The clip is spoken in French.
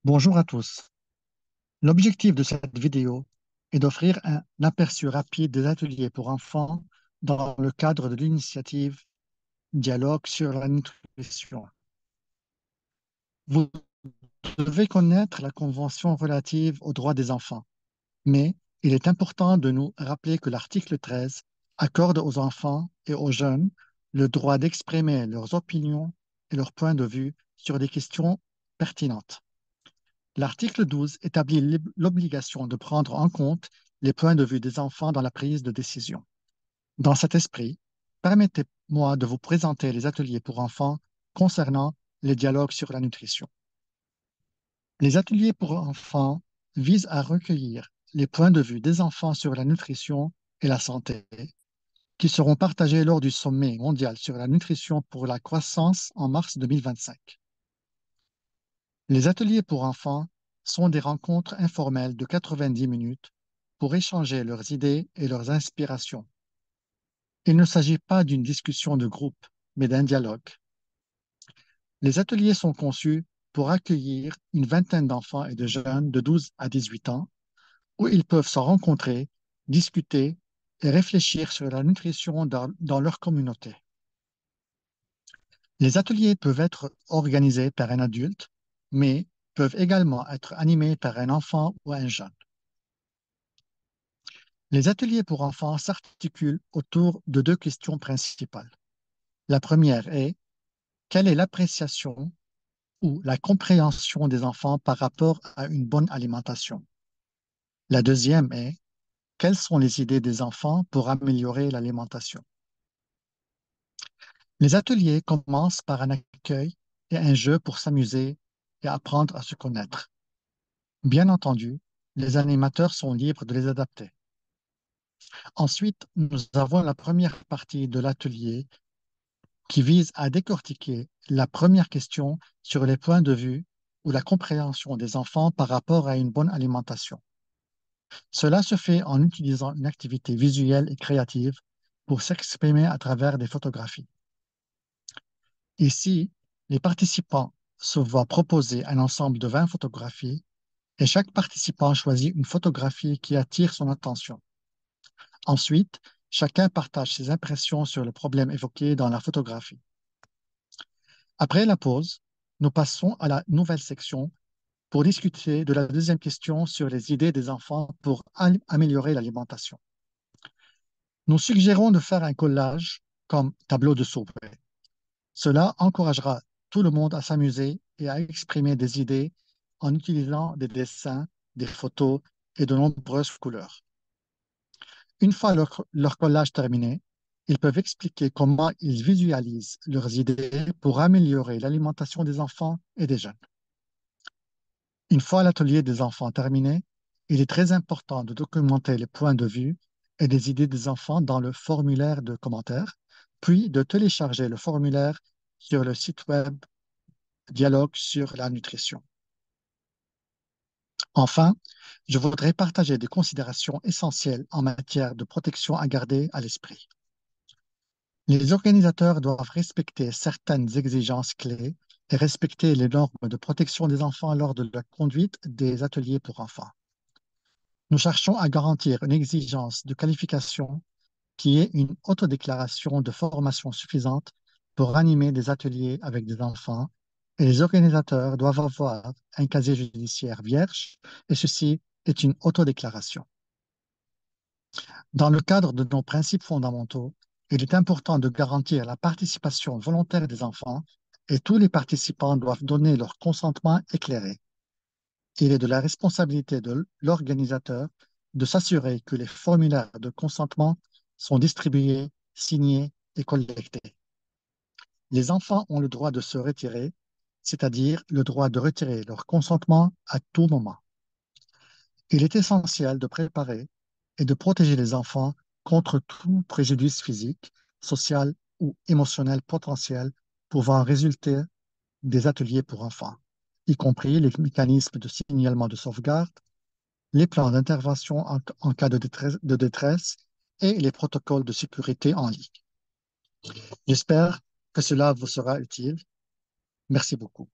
Bonjour à tous. L'objectif de cette vidéo est d'offrir un aperçu rapide des ateliers pour enfants dans le cadre de l'initiative Dialogue sur la nutrition. Vous devez connaître la Convention relative aux droits des enfants, mais il est important de nous rappeler que l'article 13 accorde aux enfants et aux jeunes le droit d'exprimer leurs opinions et leurs points de vue sur des questions pertinentes. L'article 12 établit l'obligation de prendre en compte les points de vue des enfants dans la prise de décision. Dans cet esprit, permettez-moi de vous présenter les ateliers pour enfants concernant les dialogues sur la nutrition. Les ateliers pour enfants visent à recueillir les points de vue des enfants sur la nutrition et la santé, qui seront partagés lors du sommet mondial sur la nutrition pour la croissance en mars 2025. Les ateliers pour enfants sont des rencontres informelles de 90 minutes pour échanger leurs idées et leurs inspirations. Il ne s'agit pas d'une discussion de groupe, mais d'un dialogue. Les ateliers sont conçus pour accueillir une vingtaine d'enfants et de jeunes de 12 à 18 ans, où ils peuvent se rencontrer, discuter et réfléchir sur la nutrition dans leur communauté. Les ateliers peuvent être organisés par un adulte, mais peuvent également être animés par un enfant ou un jeune. Les ateliers pour enfants s'articulent autour de deux questions principales. La première est: quelle est l'appréciation ou la compréhension des enfants par rapport à une bonne alimentation? La deuxième est: quelles sont les idées des enfants pour améliorer l'alimentation? Les ateliers commencent par un accueil et un jeu pour s'amuser et apprendre à se connaître. Bien entendu, les animateurs sont libres de les adapter. Ensuite, nous avons la première partie de l'atelier qui vise à décortiquer la première question sur les points de vue ou la compréhension des enfants par rapport à une bonne alimentation. Cela se fait en utilisant une activité visuelle et créative pour s'exprimer à travers des photographies. Ici, les participants se voient proposer un ensemble de 20 photographies et chaque participant choisit une photographie qui attire son attention. Ensuite, chacun partage ses impressions sur le problème évoqué dans la photographie. Après la pause, nous passons à la nouvelle section pour discuter de la deuxième question sur les idées des enfants pour améliorer l'alimentation. Nous suggérons de faire un collage comme tableau de souris. Cela encouragera tout le monde à s'amuser et à exprimer des idées en utilisant des dessins, des photos et de nombreuses couleurs. Une fois leur collage terminé, ils peuvent expliquer comment ils visualisent leurs idées pour améliorer l'alimentation des enfants et des jeunes. Une fois l'atelier des enfants terminé, il est très important de documenter les points de vue et les idées des enfants dans le formulaire de commentaires, puis de télécharger le formulaire sur le site web Dialogue sur la nutrition. Enfin, je voudrais partager des considérations essentielles en matière de protection à garder à l'esprit. Les organisateurs doivent respecter certaines exigences clés et respecter les normes de protection des enfants lors de la conduite des ateliers pour enfants. Nous cherchons à garantir une exigence de qualification qui est une autodéclaration de formation suffisante pour animer des ateliers avec des enfants, et les organisateurs doivent avoir un casier judiciaire vierge, et ceci est une autodéclaration. Dans le cadre de nos principes fondamentaux, il est important de garantir la participation volontaire des enfants et tous les participants doivent donner leur consentement éclairé. Il est de la responsabilité de l'organisateur de s'assurer que les formulaires de consentement sont distribués, signés et collectés. Les enfants ont le droit de se retirer, c'est-à-dire le droit de retirer leur consentement à tout moment. Il est essentiel de préparer et de protéger les enfants contre tout préjudice physique, social ou émotionnel potentiel pouvant résulter des ateliers pour enfants, y compris les mécanismes de signalement de sauvegarde, les plans d'intervention en cas de détresse et les protocoles de sécurité en ligne. J'espère que cela vous sera utile. Merci beaucoup.